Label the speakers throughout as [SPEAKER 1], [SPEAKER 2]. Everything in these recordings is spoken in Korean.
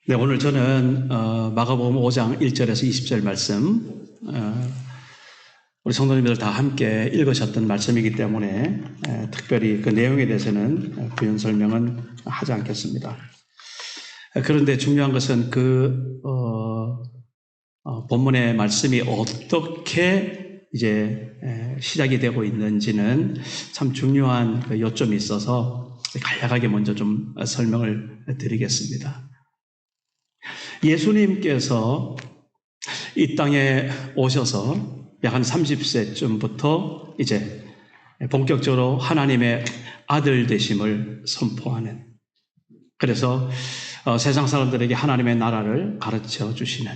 [SPEAKER 1] 네, 오늘 저는 마가복음 5장 1절에서 20절 말씀, 우리 성도님들 다 함께 읽으셨던 말씀이기 때문에 특별히 그 내용에 대해서는 부연 설명은 하지 않겠습니다. 그런데 중요한 것은 그 본문의 말씀이 어떻게 이제 시작이 되고 있는지는 참 중요한 그 요점이 있어서 간략하게 먼저 좀 설명을 드리겠습니다. 예수님께서 이 땅에 오셔서 약 한 30세쯤부터 이제 본격적으로 하나님의 아들 되심을 선포하는, 그래서 세상 사람들에게 하나님의 나라를 가르쳐 주시는,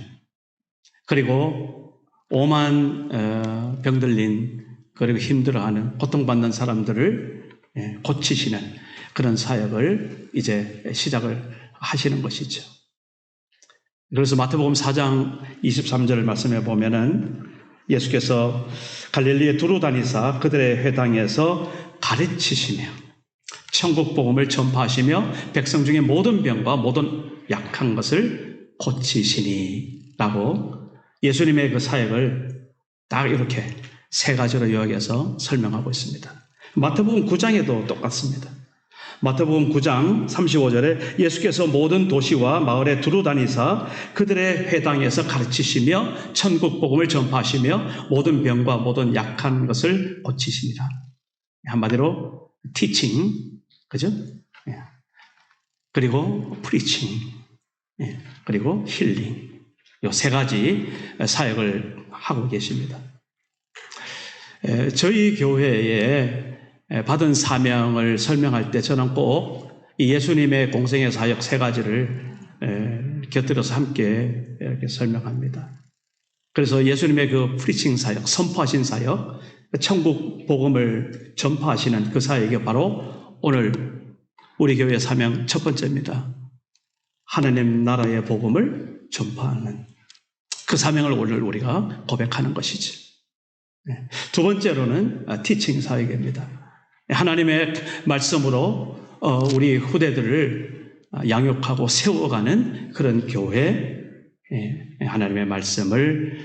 [SPEAKER 1] 그리고 오만 병들린 그리고 힘들어하는 고통받는 사람들을 고치시는 그런 사역을 이제 시작을 하시는 것이죠. 그래서 마태복음 4장 23절을 말씀해 보면은 예수께서 갈릴리에 두루 다니사 그들의 회당에서 가르치시며 천국 복음을 전파하시며 백성 중에 모든 병과 모든 약한 것을 고치시니 라고 예수님의 그 사역을 딱 이렇게 세 가지로 요약해서 설명하고 있습니다. 마태복음 9장에도 똑같습니다. 마태복음 9장 35절에 예수께서 모든 도시와 마을에 두루 다니사 그들의 회당에서 가르치시며 천국 복음을 전파하시며 모든 병과 모든 약한 것을 고치시니라. 한마디로 teaching, 그죠? 그리고 preaching, 그리고 힐링, 이 세 가지 사역을 하고 계십니다. 저희 교회에 받은 사명을 설명할 때 저는 꼭 이 예수님의 공생의 사역 세 가지를 곁들여서 함께 이렇게 설명합니다. 그래서 예수님의 그 프리칭 사역, 선포하신 사역, 천국 복음을 전파하시는 그 사역이 바로 오늘 우리 교회의 사명 첫 번째입니다. 하나님 나라의 복음을 전파하는 그 사명을 오늘 우리가 고백하는 것이죠. 두 번째로는 티칭 사역입니다. 하나님의 말씀으로 우리 후대들을 양육하고 세워가는 그런 교회, 하나님의 말씀을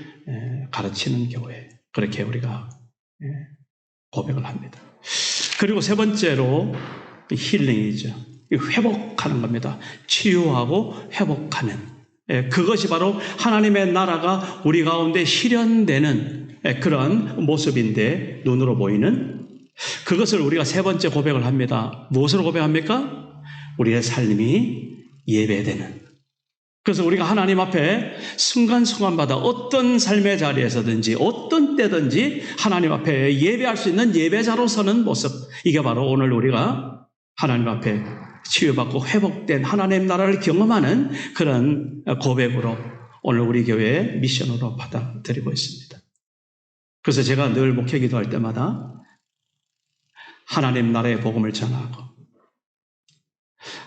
[SPEAKER 1] 가르치는 교회, 그렇게 우리가 고백을 합니다. 그리고 세 번째로 힐링이죠. 회복하는 겁니다. 치유하고 회복하는, 그것이 바로 하나님의 나라가 우리 가운데 실현되는 그런 모습인데, 눈으로 보이는 그것을 우리가 세 번째 고백을 합니다. 무엇으로 고백합니까? 우리의 삶이 예배되는. 그래서 우리가 하나님 앞에 순간순간마다 어떤 삶의 자리에서든지 어떤 때든지 하나님 앞에 예배할 수 있는 예배자로 서는 모습, 이게 바로 오늘 우리가 하나님 앞에 치유받고 회복된 하나님 나라를 경험하는 그런 고백으로 오늘 우리 교회의 미션으로 받아들이고 있습니다. 그래서 제가 늘 목회 기도할 때마다 하나님 나라의 복음을 전하고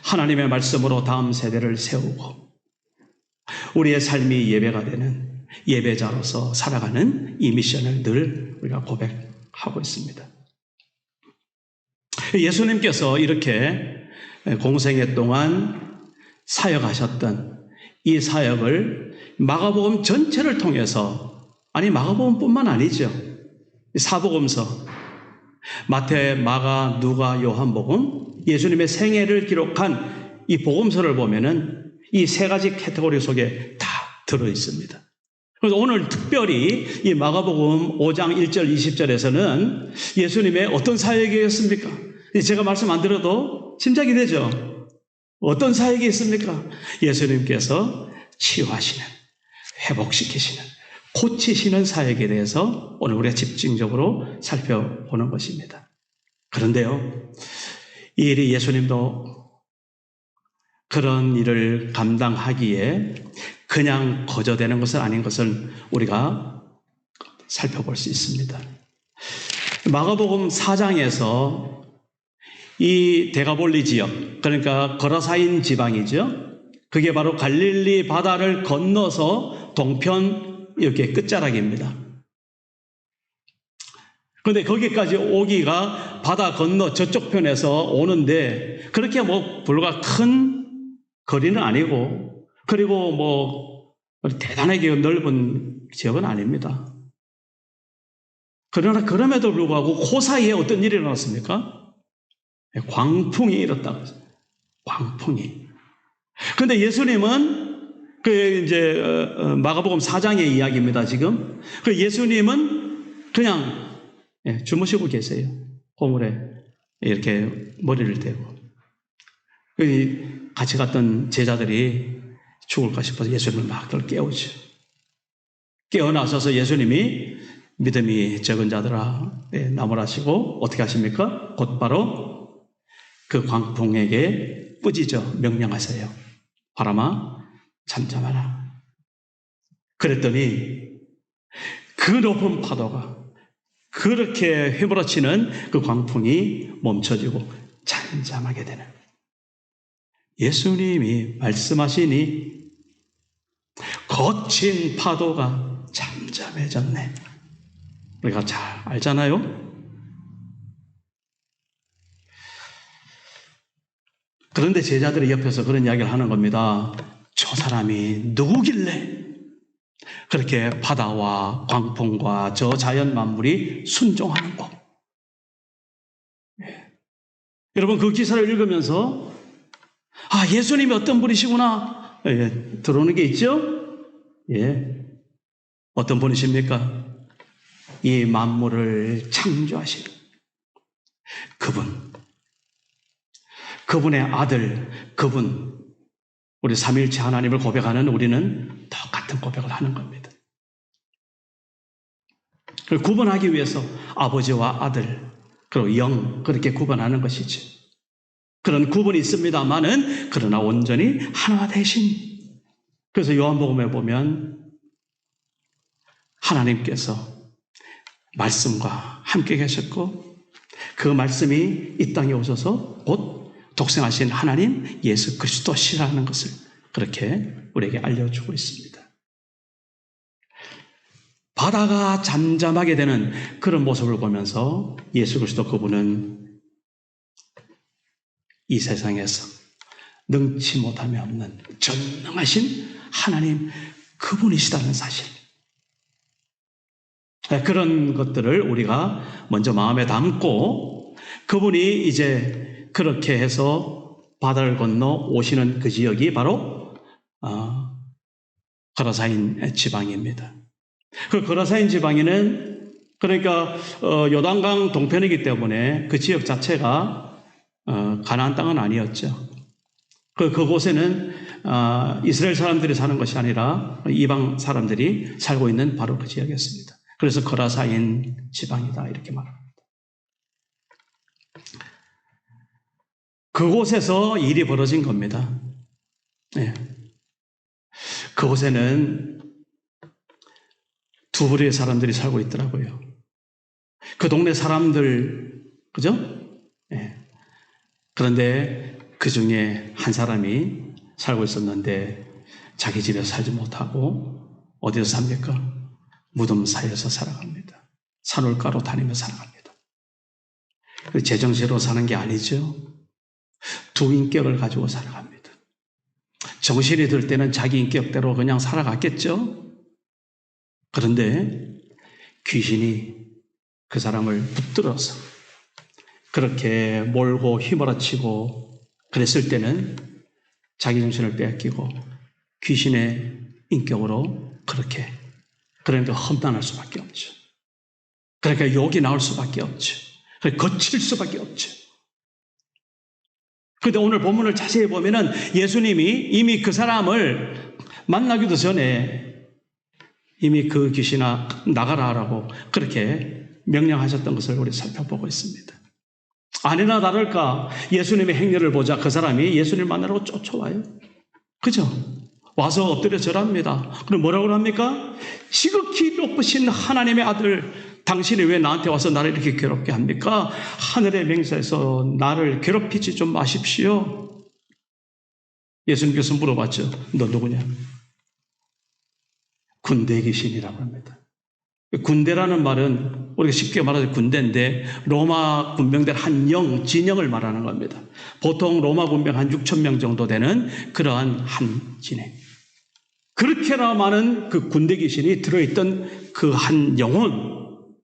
[SPEAKER 1] 하나님의 말씀으로 다음 세대를 세우고 우리의 삶이 예배가 되는 예배자로서 살아가는 이 미션을 늘 우리가 고백하고 있습니다. 예수님께서 이렇게 공생애 동안 사역하셨던 이 사역을 마가복음 전체를 통해서, 아니 마가복음뿐만 아니죠, 사복음서 마태, 마가, 누가, 요한복음, 예수님의 생애를 기록한 이 복음서를 보면은 이 세 가지 카테고리 속에 다 들어 있습니다. 그래서 오늘 특별히 이 마가복음 5장 1절 20절에서는 예수님의 어떤 사역이었습니까? 제가 말씀 안 드려도 짐작이 되죠. 어떤 사역이 있습니까? 예수님께서 치유하시는, 회복시키시는, 고치시는 사역에 대해서 오늘 우리가 집중적으로 살펴보는 것입니다. 그런데요, 이 일이 예수님도 그런 일을 감당하기에 그냥 거저되는 것은 아닌 것을 우리가 살펴볼 수 있습니다. 마가복음 4장에서 이 데가볼리 지역, 그러니까 거라사인 지방이죠. 그게 바로 갈릴리 바다를 건너서 동편 이렇게 끝자락입니다. 그런데 거기까지 오기가 바다 건너 저쪽 편에서 오는데 그렇게 불과 큰 거리는 아니고 그리고 뭐 대단하게 넓은 지역은 아닙니다. 그러나 그럼에도 불구하고 그 사이에 어떤 일이 일어났습니까? 광풍이 일었다고 했어요. 광풍이. 그런데 예수님은 이제 마가복음 4장의 이야기입니다. 지금 예수님은 그냥 주무시고 계세요. 고물에 이렇게 머리를 대고. 같이 갔던 제자들이 죽을까 싶어서 예수님을 막 깨우죠. 깨어나셔서 예수님이 믿음이 적은 자들아 나무라시고 어떻게 하십니까? 곧바로 그 광풍에게 뿌짖어 명령하세요. 바람아 잠잠하라. 그랬더니 그 높은 파도가 그렇게 휘몰아치는 그 광풍이 멈춰지고 잠잠하게 되는, 예수님이 말씀하시니 거친 파도가 잠잠해졌네. 우리가 잘 알잖아요. 그런데 제자들이 옆에서 그런 이야기를 하는 겁니다. 저 사람이 누구길래 그렇게 바다와 광풍과 저 자연 만물이 순종하는 거. 여러분 그 기사를 읽으면서 예수님이 어떤 분이시구나 들어오는 게 있죠? 어떤 분이십니까? 이 만물을 창조하신 그분의 아들, 우리 삼위일체 하나님을 고백하는 우리는 똑같은 고백을 하는 겁니다. 그걸 구분하기 위해서 아버지와 아들, 그리고 영, 그렇게 구분하는 것이지. 그런 구분이 있습니다만은 그러나 온전히 하나 되신. 그래서 요한복음에 보면 하나님께서 말씀과 함께 계셨고 그 말씀이 이 땅에 오셔서 곧 독생하신 하나님 예수 그리스도시라는 것을 그렇게 우리에게 알려주고 있습니다. 바다가 잠잠하게 되는 그런 모습을 보면서 예수 그리스도 그분은 이 세상에서 능치 못함이 없는 전능하신 하나님 그분이시다는 사실, 그런 것들을 우리가 먼저 마음에 담고 그분이 이제 그렇게 해서 바다를 건너 오시는 그 지역이 바로 거라사인 지방입니다. 그 거라사인 지방에는 그러니까 요단강 동편이기 때문에 그 지역 자체가 가나안 땅은 아니었죠. 그곳에는 이스라엘 사람들이 사는 것이 아니라 이방 사람들이 살고 있는 바로 그 지역이었습니다. 그래서 거라사인 지방이다 이렇게 말합니다. 그곳에서 일이 벌어진 겁니다. 그곳에는 두 부류의 사람들이 살고 있더라고요. 그 동네 사람들, 그죠? 그런데 그 중에 한 사람이 살고 있었는데 자기 집에서 살지 못하고 어디서 삽니까? 무덤 사이에서 살아갑니다. 산울가로 다니며 살아갑니다. 제정신으로 사는 게 아니죠. 두 인격을 가지고 살아갑니다. 정신이 들 때는 자기 인격대로 그냥 살아갔겠죠. 그런데 귀신이 그 사람을 붙들어서 그렇게 몰고 휘몰아치고 그랬을 때는 자기 정신을 빼앗기고 귀신의 인격으로 그러니까 험난할 수밖에 없죠. 그러니까 욕이 나올 수밖에 없죠. 거칠 수밖에 없죠. 그런데 오늘 본문을 자세히 보면은 예수님이 이미 그 사람을 만나기도 전에 이미 그 귀신아 나가라 하라고 그렇게 명령하셨던 것을 우리 살펴보고 있습니다. 아니나 다를까 예수님의 행렬을 보자 그 사람이 예수님을 만나라고 쫓아와요. 그죠? 와서 엎드려 절합니다. 그럼 뭐라고 합니까? 지극히 높으신 하나님의 아들, 당신이 왜 나한테 와서 나를 이렇게 괴롭게 합니까? 하늘의 맹세에서 나를 괴롭히지 좀 마십시오. 예수님께서 물어봤죠. 너 누구냐? 군대 귀신이라고 합니다. 군대라는 말은 우리가 쉽게 말해서 군대인데 로마 군병들 한 진영을 말하는 겁니다. 보통 로마 군병 한 6,000명 정도 되는 그러한 한 진행. 그렇게나 많은 그 군대 귀신이 들어있던 그 한 영혼,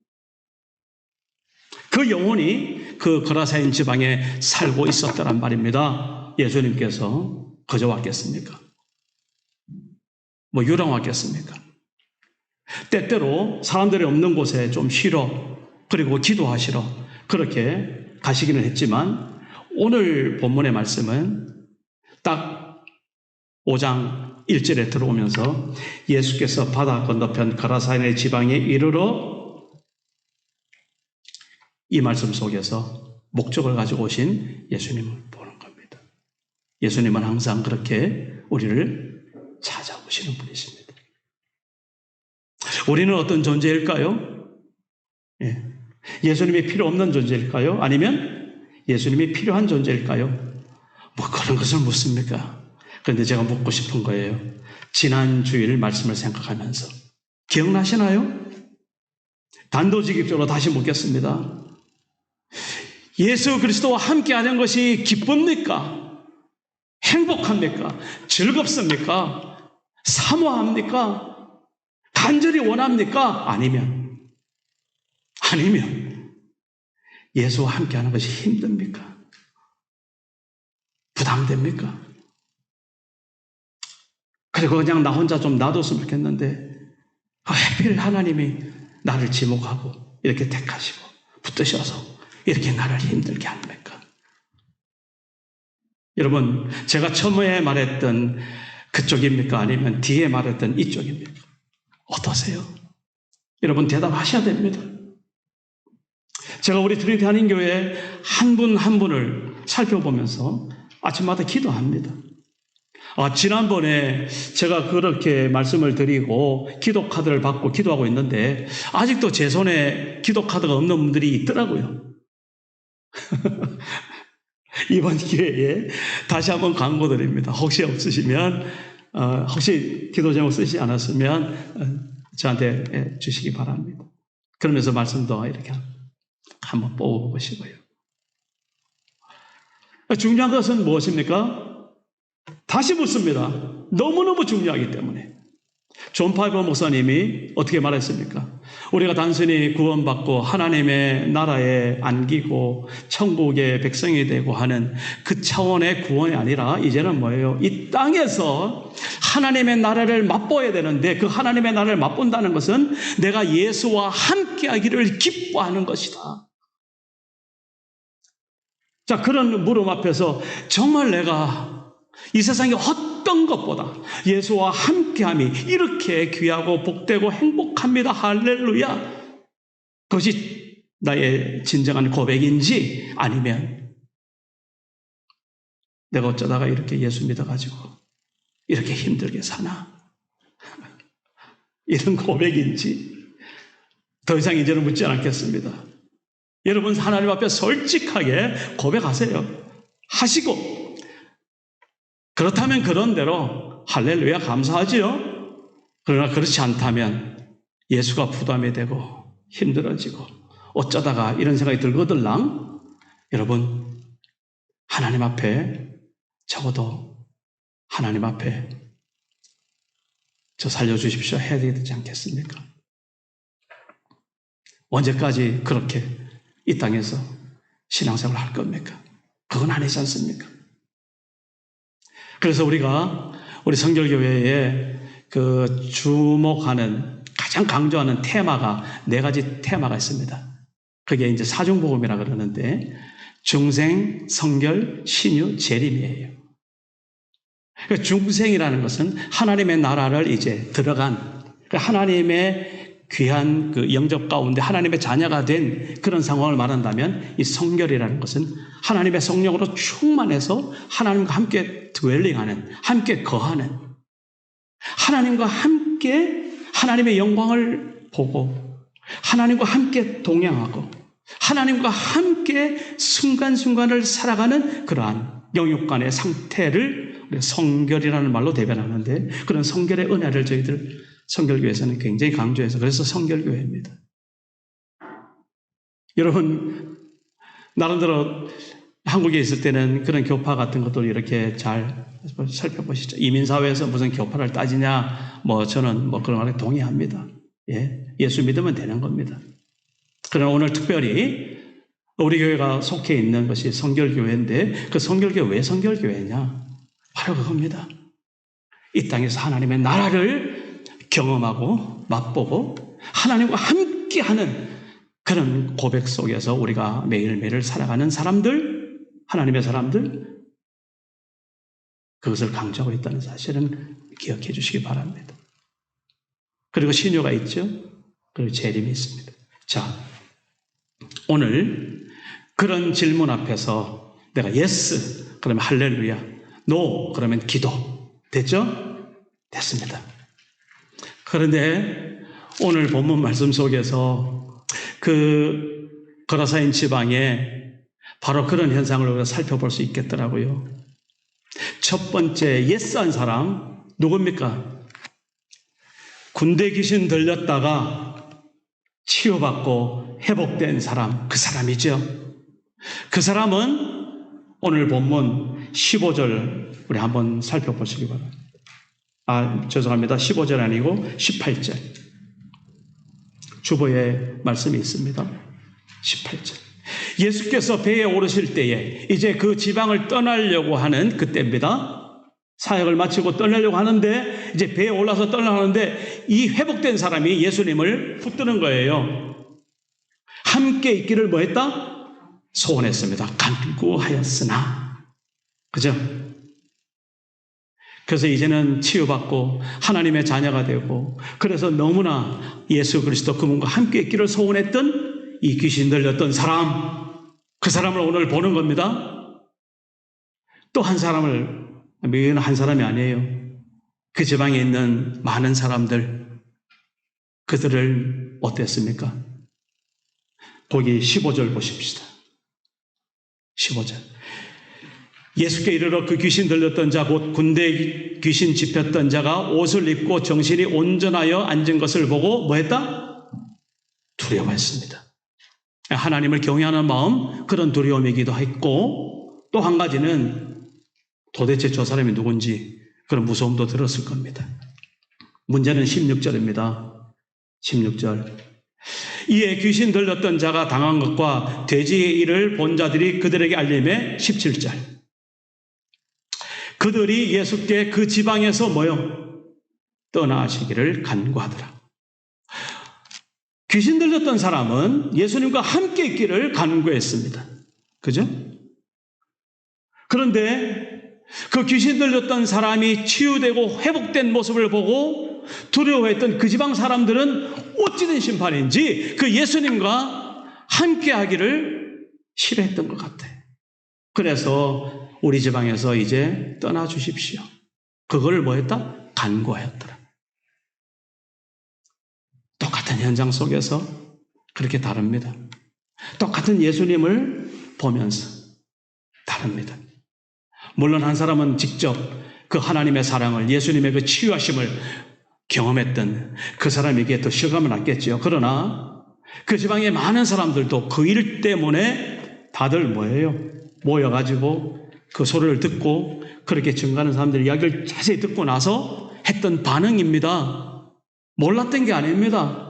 [SPEAKER 1] 그 영혼이 그 거라사인 지방에 살고 있었다란 말입니다. 예수님께서 거저 왔겠습니까? 뭐 유랑 왔겠습니까? 때때로 사람들이 없는 곳에 좀 쉬러, 그리고 기도하시러 그렇게 가시기는 했지만, 오늘 본문의 말씀은 딱 5장 1절에 들어오면서 예수께서 바다 건너편 거라사인의 지방에 이르러, 이 말씀 속에서 목적을 가지고 오신 예수님을 보는 겁니다. 예수님은 항상 그렇게 우리를 찾아오시는 분이십니다. 우리는 어떤 존재일까요? 예수님이 필요 없는 존재일까요? 아니면 예수님이 필요한 존재일까요? 뭐 그런 것을 묻습니까? 그런데 제가 묻고 싶은 거예요. 지난 주일 말씀을 생각하면서 기억나시나요? 단도직입적으로 다시 묻겠습니다. 예수 그리스도와 함께하는 것이 기쁩니까? 행복합니까? 즐겁습니까? 사모합니까? 간절히 원합니까? 아니면 예수와 함께하는 것이 힘듭니까? 부담됩니까? 그리고 그냥 나 혼자 좀 놔뒀으면 좋겠는데 하필 하나님이 나를 지목하고 이렇게 택하시고 붙드셔서 이렇게 나를 힘들게 합니까? 여러분, 제가 처음에 말했던 그쪽입니까? 아니면 뒤에 말했던 이쪽입니까? 어떠세요? 여러분 대답하셔야 됩니다. 제가 우리 트리니티 한인교회 한 분 한 분을 살펴보면서 아침마다 기도합니다. 지난번에 제가 그렇게 말씀을 드리고 기도 카드를 받고 기도하고 있는데 아직도 제 손에 기도 카드가 없는 분들이 있더라고요. 이번 기회에 다시 한번 광고드립니다. 혹시 없으시면, 혹시 기도 제목 쓰지 않았으면 저한테 주시기 바랍니다. 그러면서 말씀도 이렇게 한번 뽑아보시고요. 중요한 것은 무엇입니까? 다시 묻습니다. 너무너무 중요하기 때문에. 존 파이버 목사님이 어떻게 말했습니까? 우리가 단순히 구원받고 하나님의 나라에 안기고 천국의 백성이 되고 하는 그 차원의 구원이 아니라 이제는 뭐예요? 이 땅에서 하나님의 나라를 맛보아야 되는데, 그 하나님의 나라를 맛본다는 것은 내가 예수와 함께하기를 기뻐하는 것이다. 자, 그런 물음 앞에서 정말 내가 이 세상의 어떤 것보다 예수와 함께함이 이렇게 귀하고 복되고 행복합니다. 할렐루야. 그것이 나의 진정한 고백인지, 아니면 내가 어쩌다가 이렇게 예수 믿어가지고 이렇게 힘들게 사나, 이런 고백인지 더 이상 이제는 묻지 않겠습니다. 여러분 하나님 앞에 솔직하게 고백하세요. 하시고, 그렇다면 그런대로 할렐루야 감사하지요. 그러나 그렇지 않다면 예수가 부담이 되고 힘들어지고 어쩌다가 이런 생각이 들거들랑, 여러분 하나님 앞에, 적어도 하나님 앞에 저 살려주십시오 해야 되지 않겠습니까? 언제까지 그렇게 이 땅에서 신앙생활을 할 겁니까? 그건 아니지 않습니까? 그래서 우리가 우리 성결교회에 그 주목하는, 가장 강조하는 테마가 4가지 테마가 있습니다. 그게 이제 사중복음이라 그러는데, 중생, 성결, 신유, 재림이에요. 그러니까 중생이라는 것은 하나님의 나라를 이제 들어간, 하나님의 귀한 그 영접 가운데 하나님의 자녀가 된 그런 상황을 말한다면, 이 성결이라는 것은 하나님의 성령으로 충만해서 하나님과 함께 드웰링하는, 함께 거하는, 하나님과 함께 하나님의 영광을 보고 하나님과 함께 동행하고 하나님과 함께 순간순간을 살아가는 그러한 영육간의 상태를 우리가 성결이라는 말로 대변하는데, 그런 성결의 은혜를 저희들 성결교회에서는 굉장히 강조해서, 그래서 성결교회입니다. 여러분 나름대로 한국에 있을 때는 그런 교파 같은 것도 이렇게 잘 살펴보시죠. 이민사회에서 무슨 교파를 따지냐, 저는 그런 말에 동의합니다. 예수 믿으면 되는 겁니다. 그러나 오늘 특별히 우리 교회가 속해 있는 것이 성결교회인데, 그 성결교회 왜 성결교회냐? 바로 그겁니다. 이 땅에서 하나님의 나라를 경험하고 맛보고 하나님과 함께하는 그런 고백 속에서 우리가 매일매일 살아가는 사람들, 하나님의 사람들, 그것을 강조하고 있다는 사실은 기억해 주시기 바랍니다. 그리고 신유가 있죠. 그리고 재림이 있습니다. 자, 오늘 그런 질문 앞에서 내가 예스 그러면 할렐루야, 노 그러면 기도. 됐죠? 됐습니다. 그런데 오늘 본문 말씀 속에서 그 거라사인 지방에 바로 그런 현상을 우리가 살펴볼 수 있겠더라고요. 첫 번째 예스한 사람 누굽니까? 군대 귀신 들렸다가 치유받고 회복된 사람, 그 사람이죠. 그 사람은 오늘 본문 15절 우리 한번 살펴보시기 바랍니다. 죄송합니다. 15절 아니고 18절. 주보에 말씀이 있습니다. 18절. 예수께서 배에 오르실 때에 이제 그 지방을 떠나려고 하는 그때입니다. 사역을 마치고 떠나려고 하는데 이제 배에 올라서 떠나는데 이 회복된 사람이 예수님을 붙드는 거예요. 함께 있기를 뭐 했다? 소원했습니다. 간구하였으나. 그죠? 그래서 이제는 치유받고 하나님의 자녀가 되고, 그래서 너무나 예수 그리스도 그분과 함께 있기를 소원했던 이 귀신 들렸던 사람, 그 사람을 오늘 보는 겁니다. 또 한 사람을, 한 사람이 아니에요. 그 지방에 있는 많은 사람들, 그들을 어땠습니까? 거기 15절 보십시다. 15절. 예수께 이르러 그 귀신 들렸던 자, 곧 군대 귀신 집혔던 자가 옷을 입고 정신이 온전하여 앉은 것을 보고 뭐 했다? 두려워했습니다. 하나님을 경외하는 마음, 그런 두려움이기도 했고, 또 한 가지는 도대체 저 사람이 누군지 그런 무서움도 들었을 겁니다. 문제는 16절입니다. 16절. 이에 귀신 들렸던 자가 당한 것과 돼지의 일을 본 자들이 그들에게 알림해 17절. 그들이 예수께 그 지방에서 떠나시기를 간구하더라. 귀신 들렸던 사람은 예수님과 함께 있기를 간구했습니다. 그죠? 그런데 그 귀신 들렸던 사람이 치유되고 회복된 모습을 보고 두려워했던 그 지방 사람들은 어찌된 심판인지 그 예수님과 함께 하기를 싫어했던 것 같아요. 그래서 우리 지방에서 이제 떠나 주십시오. 그걸 뭐 했다? 간구하였더라. 똑같은 현장 속에서 그렇게 다릅니다. 똑같은 예수님을 보면서 다릅니다. 물론 한 사람은 직접 그 하나님의 사랑을, 예수님의 그 치유하심을 경험했던 그 사람에게 더 실감은 났겠죠. 그러나 그 지방의 많은 사람들도 그 일 때문에 다들 모여가지고 그 소리를 듣고 그렇게 증거하는 사람들 이야기를 자세히 듣고 나서 했던 반응입니다. 몰랐던 게 아닙니다.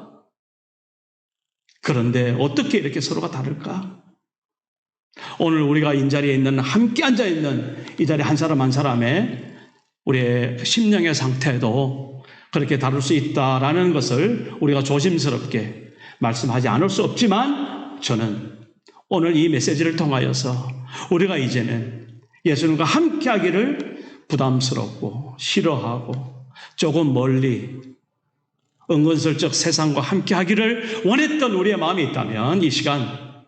[SPEAKER 1] 그런데 어떻게 이렇게 서로가 다를까? 오늘 우리가 이 자리에 있는, 함께 앉아있는 이 자리 한 사람 한 사람의 우리의 심령의 상태도 그렇게 다룰 수 있다라는 것을 우리가 조심스럽게 말씀하지 않을 수 없지만, 저는 오늘 이 메시지를 통하여서 우리가 이제는 예수님과 함께 하기를 부담스럽고 싫어하고 조금 멀리 은근슬쩍 세상과 함께 하기를 원했던 우리의 마음이 있다면 이 시간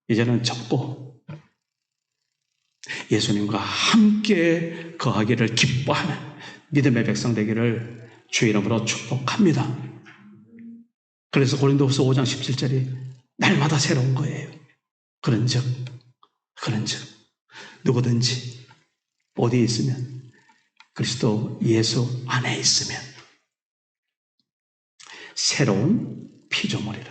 [SPEAKER 1] 이제는 접고 예수님과 함께 거하기를 기뻐하는 믿음의 백성 되기를 주 이름으로 축복합니다. 그래서 고린도후서 5장 17절이 날마다 새로운 거예요. 그런즉 누구든지 어디에 있으면 그리스도 예수 안에 있으면 새로운 피조물이라.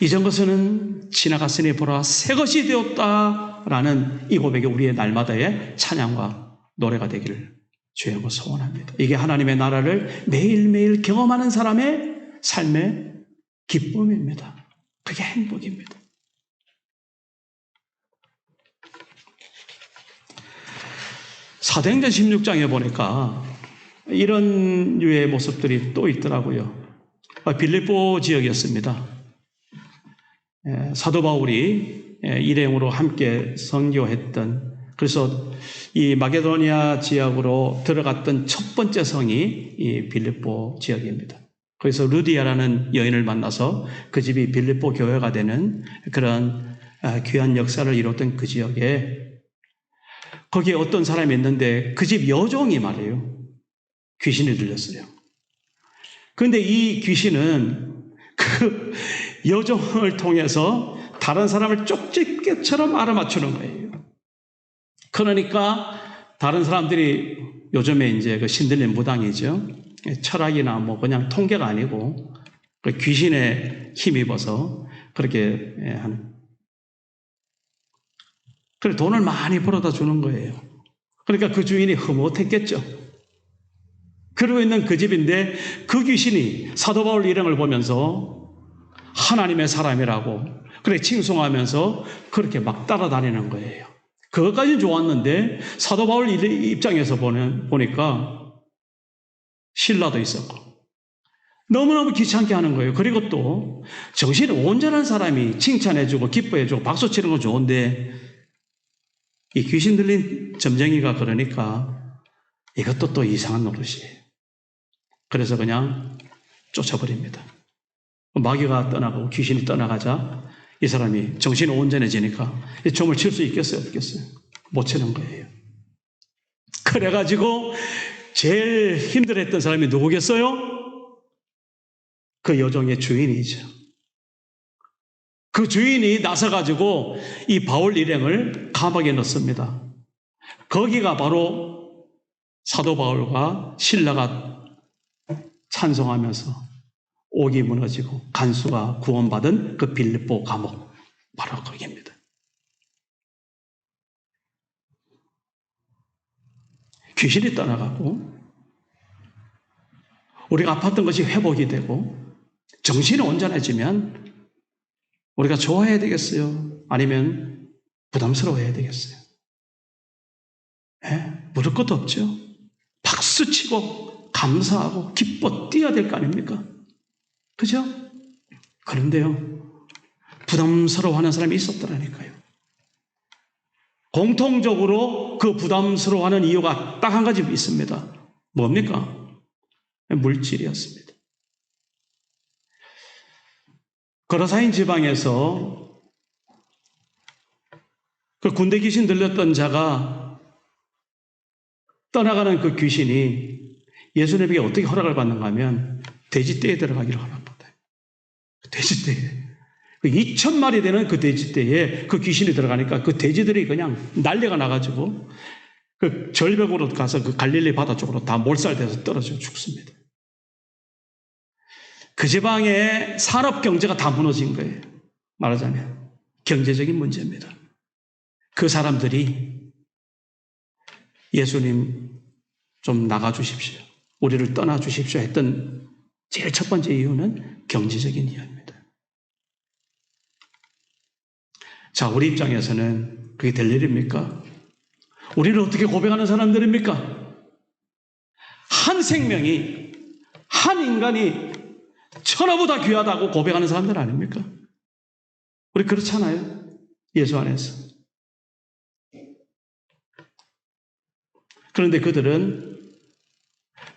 [SPEAKER 1] 이전 것은 지나갔으니 보라 새 것이 되었다 라는 이 고백이 우리의 날마다의 찬양과 노래가 되기를 주의 이름으로 소원합니다. 이게 하나님의 나라를 매일매일 경험하는 사람의 삶의 기쁨입니다. 그게 행복입니다. 사도행전 16장에 보니까 이런 류의 모습들이 또 있더라고요. 빌립보 지역이었습니다. 사도 바울이 일행으로 함께 선교했던, 그래서 이 마게도니아 지역으로 들어갔던 첫 번째 성이 이 빌립보 지역입니다. 그래서 루디아라는 여인을 만나서 그 집이 빌립보 교회가 되는 그런 귀한 역사를 이뤘던 그 지역에, 거기에 어떤 사람이 있는데 그 집 여종이 말이에요, 귀신이 들렸어요. 그런데 이 귀신은 그 여종을 통해서 다른 사람을 쪽집게처럼 알아맞추는 거예요. 그러니까 다른 사람들이 요즘에 이제 그 신들린 무당이죠. 철학이나 뭐 그냥 통계가 아니고 그 귀신에 힘입어서 그렇게 하는. 그래 돈을 많이 벌어다 주는 거예요. 그러니까 그 주인이 흐뭇했겠죠. 그러고 있는 그 집인데 그 귀신이 사도 바울 일행을 보면서 하나님의 사람이라고 그래 칭송하면서 그렇게 막 따라다니는 거예요. 그것까지는 좋았는데 사도 바울 입장에서 보니까 신라도 있었고 너무너무 귀찮게 하는 거예요. 그리고 또 정신이 온전한 사람이 칭찬해주고 기뻐해주고 박수치는 건 좋은데 이 귀신 들린 점쟁이가 그러니까 이것도 또 이상한 노릇이에요. 그래서 그냥 쫓아버립니다. 마귀가 떠나가고 귀신이 떠나가자 이 사람이 정신이 온전해지니까 이 종을 칠 수 있겠어요? 없겠어요? 못 치는 거예요. 그래가지고 제일 힘들었던 사람이 누구겠어요? 그 여종의 주인이죠. 그 주인이 나서가지고 이 바울 일행을 감옥에 넣습니다. 거기가 바로 사도 바울과 신라가 찬송하면서 옥이 무너지고 간수가 구원받은 그 빌립보 감옥, 바로 거기입니다. 귀신이 떠나가고 우리가 아팠던 것이 회복이 되고 정신이 온전해지면 우리가 좋아해야 되겠어요? 아니면 부담스러워해야 되겠어요? 물을 것도 없죠. 박수치고 감사하고 기뻐 뛰어야 될 거 아닙니까? 그죠? 그런데요, 부담스러워하는 사람이 있었더라니까요. 공통적으로 그 부담스러워하는 이유가 딱 한 가지 있습니다. 뭡니까? 물질이었습니다. 거라사인 지방에서 그 군대 귀신 들렸던 자가 떠나가는 그 귀신이 예수님에게 어떻게 허락을 받는가 하면 돼지떼에 들어가기를 허락받아요. 돼지떼에. 2,000마리 되는 그 돼지떼에 그 귀신이 들어가니까 그 돼지들이 그냥 난리가 나가지고 그 절벽으로 가서 그 갈릴리 바다 쪽으로 다 몰살돼서 떨어져 죽습니다. 그 지방의 산업 경제가 다 무너진 거예요. 말하자면 경제적인 문제입니다. 그 사람들이 예수님 좀 나가주십시오, 우리를 떠나주십시오 했던 제일 첫 번째 이유는 경제적인 이유입니다. 자, 우리 입장에서는 그게 될 일입니까? 우리를 어떻게 고백하는 사람들입니까? 한 생명이, 한 인간이 천하보다 귀하다고 고백하는 사람들 아닙니까? 우리 그렇잖아요. 예수 안에서. 그런데 그들은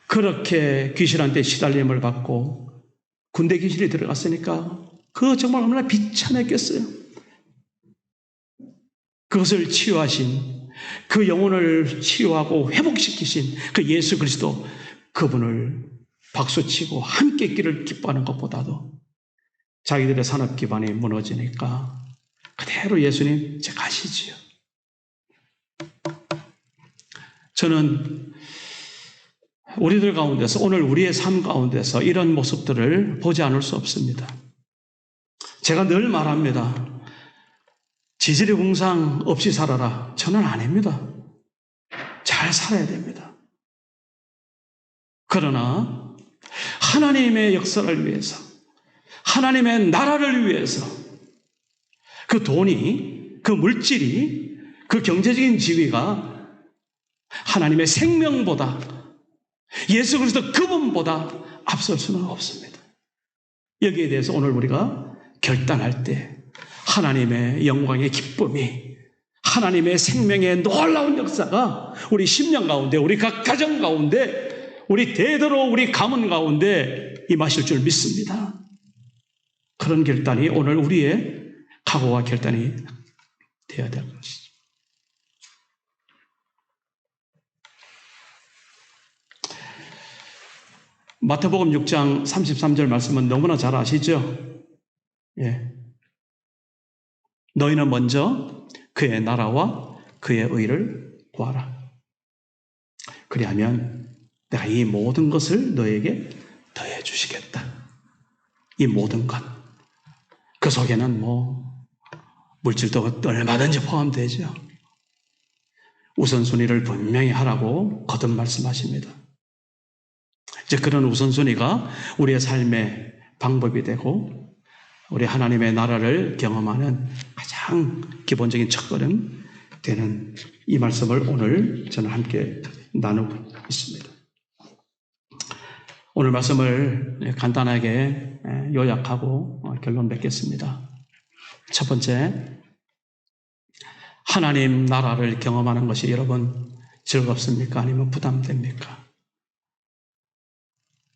[SPEAKER 1] 그렇게 귀신한테 시달림을 받고 군대 귀신이 들어갔으니까 그거 정말 얼마나 비참했겠어요. 그것을 치유하신, 그 영혼을 치유하고 회복시키신 그 예수 그리스도, 그분을 박수치고 함께 있기를 기뻐하는 것보다도 자기들의 산업 기반이 무너지니까 그대로 예수님 이제 가시지요. 저는 우리들 가운데서, 오늘 우리의 삶 가운데서 이런 모습들을 보지 않을 수 없습니다. 제가 늘 말합니다. 지지리궁상 없이 살아라. 저는 아닙니다. 잘 살아야 됩니다. 그러나 하나님의 역사를 위해서, 하나님의 나라를 위해서 그 돈이, 그 물질이, 그 경제적인 지위가 하나님의 생명보다, 예수 그리스도 그분보다 앞설 수는 없습니다. 여기에 대해서 오늘 우리가 결단할 때 하나님의 영광의 기쁨이, 하나님의 생명의 놀라운 역사가 우리 심령 가운데, 우리 각 가정 가운데, 우리 대대로 우리 가문 가운데 임하실 줄 믿습니다. 그런 결단이 오늘 우리의 각오와 결단이 되어야 될 것이죠. 마태복음 6장 33절 말씀은 너무나 잘 아시죠? 예. 너희는 먼저 그의 나라와 그의 의를 구하라. 그리하면 내가 이 모든 것을 너에게 더해 주시겠다. 이 모든 것. 그 속에는 물질도 얼마든지 포함되죠. 우선순위를 분명히 하라고 거듭 말씀하십니다. 이제 그런 우선순위가 우리의 삶의 방법이 되고 우리 하나님의 나라를 경험하는 가장 기본적인 첫걸음 되는 이 말씀을 오늘 저는 함께 나누고 있습니다. 오늘 말씀을 간단하게 요약하고 결론 맺겠습니다. 첫 번째, 하나님 나라를 경험하는 것이 여러분 즐겁습니까? 아니면 부담됩니까?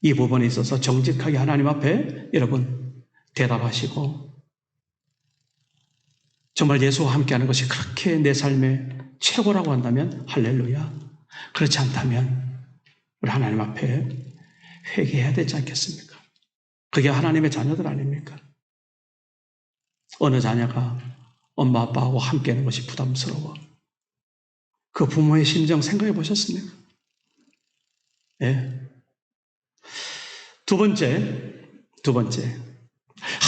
[SPEAKER 1] 이 부분에 있어서 정직하게 하나님 앞에 여러분 대답하시고, 정말 예수와 함께하는 것이 그렇게 내 삶의 최고라고 한다면 할렐루야. 그렇지 않다면 우리 하나님 앞에 회개해야 되지 않겠습니까? 그게 하나님의 자녀들 아닙니까? 어느 자녀가 엄마 아빠하고 함께하는 것이 부담스러워. 그 부모의 심정 생각해 보셨습니까? 예. 두 번째,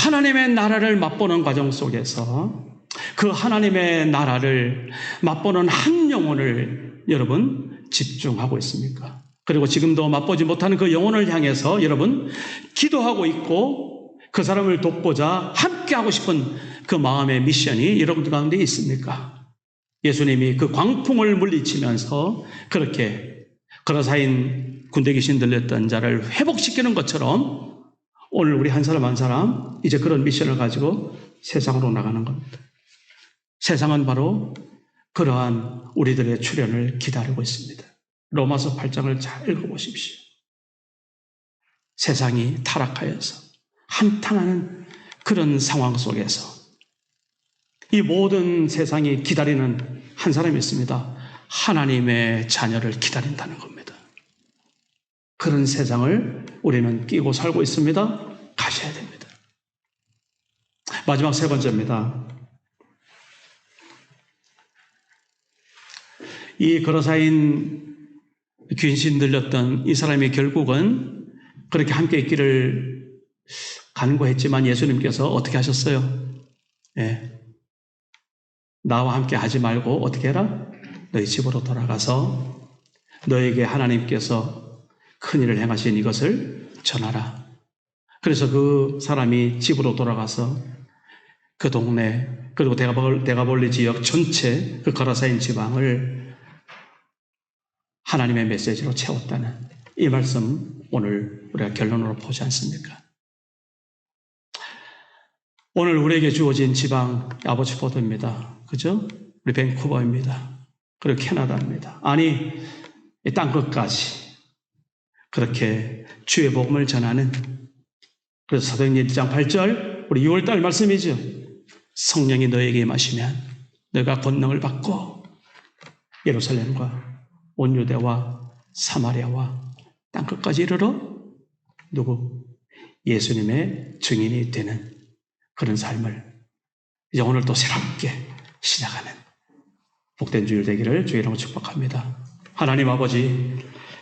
[SPEAKER 1] 하나님의 나라를 맛보는 과정 속에서 그 하나님의 나라를 맛보는 한 영혼을 여러분 집중하고 있습니까? 그리고 지금도 맛보지 못하는 그 영혼을 향해서 여러분 기도하고 있고 그 사람을 돕고자 함께하고 싶은 그 마음의 미션이 여러분들 가운데 있습니까? 예수님이 그 광풍을 물리치면서 그렇게 거라사인 군대 귀신 들렸던 자를 회복시키는 것처럼 오늘 우리 한 사람 한 사람 이제 그런 미션을 가지고 세상으로 나가는 겁니다. 세상은 바로 그러한 우리들의 출현을 기다리고 있습니다. 로마서 8장을 잘 읽어보십시오. 세상이 타락하여서 한탄하는 그런 상황 속에서 이 모든 세상이 기다리는 한 사람이 있습니다. 하나님의 자녀를 기다린다는 겁니다. 그런 세상을 우리는 끼고 살고 있습니다. 가셔야 됩니다. 마지막 세 번째입니다. 이 거라사인 귀신 들렸던 이 사람이 결국은 그렇게 함께 있기를 간구했지만 예수님께서 어떻게 하셨어요? 예. 나와 함께 하지 말고 어떻게 해라? 너희 집으로 돌아가서 너에게 하나님께서 큰 일을 행하신 이것을 전하라. 그래서 그 사람이 집으로 돌아가서 그 동네 그리고 대가볼리 지역 전체 그 거라사인 지방을 하나님의 메시지로 채웠다는 이 말씀 오늘 우리가 결론으로 보지 않습니까? 오늘 우리에게 주어진 지방 아버지포드입니다. 그죠? 우리 밴쿠버입니다. 그리고 캐나다입니다. 아니 이 땅끝까지 그렇게 주의 복음을 전하는, 그래서 사도행전 1장 8절 우리 6월달 말씀이죠. 성령이 너에게 임하시면 너가 권능을 받고 예루살렘과 온 유대와 사마리아와 땅끝까지 이르러 누구? 예수님의 증인이 되는 그런 삶을 이제 오늘 또 새롭게 시작하는 복된 주일 되기를 주의 이름으로 축복합니다. 하나님 아버지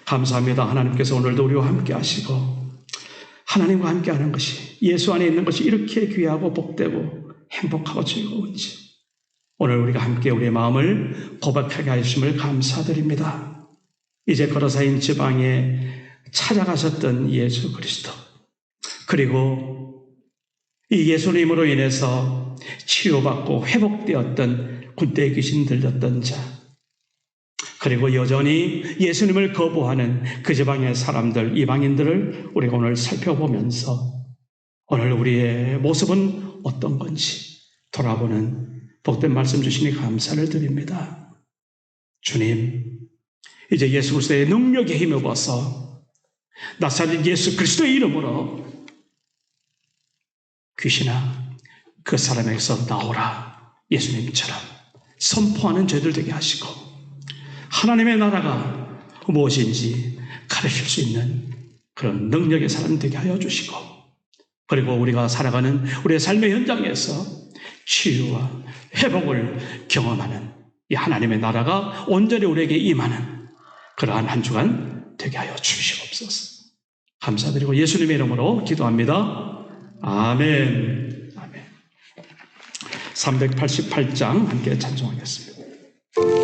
[SPEAKER 1] 감사합니다. 하나님께서 오늘도 우리와 함께 하시고 하나님과 함께 하는 것이, 예수 안에 있는 것이 이렇게 귀하고 복되고 행복하고 즐거운지 오늘 우리가 함께 우리의 마음을 고백하게 하심을 감사드립니다. 이제 거라사인 지방에 찾아가셨던 예수 그리스도, 그리고 이 예수님으로 인해서 치유받고 회복되었던 군대에 귀신 들렸던 자, 그리고 여전히 예수님을 거부하는 그 지방의 사람들, 이방인들을 우리가 오늘 살펴보면서 오늘 우리의 모습은 어떤 건지 돌아보는 복된 말씀 주시니 감사를 드립니다. 주님, 이제 예수 그리스도의 능력에 힘입어서 나사렛 예수 그리스도의 이름으로 귀신아 그 사람에게서 나오라, 예수님처럼 선포하는 죄들 되게 하시고 하나님의 나라가 무엇인지 가르칠 수 있는 그런 능력의 사람 되게 하여 주시고, 그리고 우리가 살아가는 우리의 삶의 현장에서 치유와 회복을 경험하는 이 하나님의 나라가 온전히 우리에게 임하는 그러한 한 주간 되게 하여 주시옵소서. 감사드리고 예수님의 이름으로 기도합니다. 아멘. 아멘. 388장 함께 찬송하겠습니다.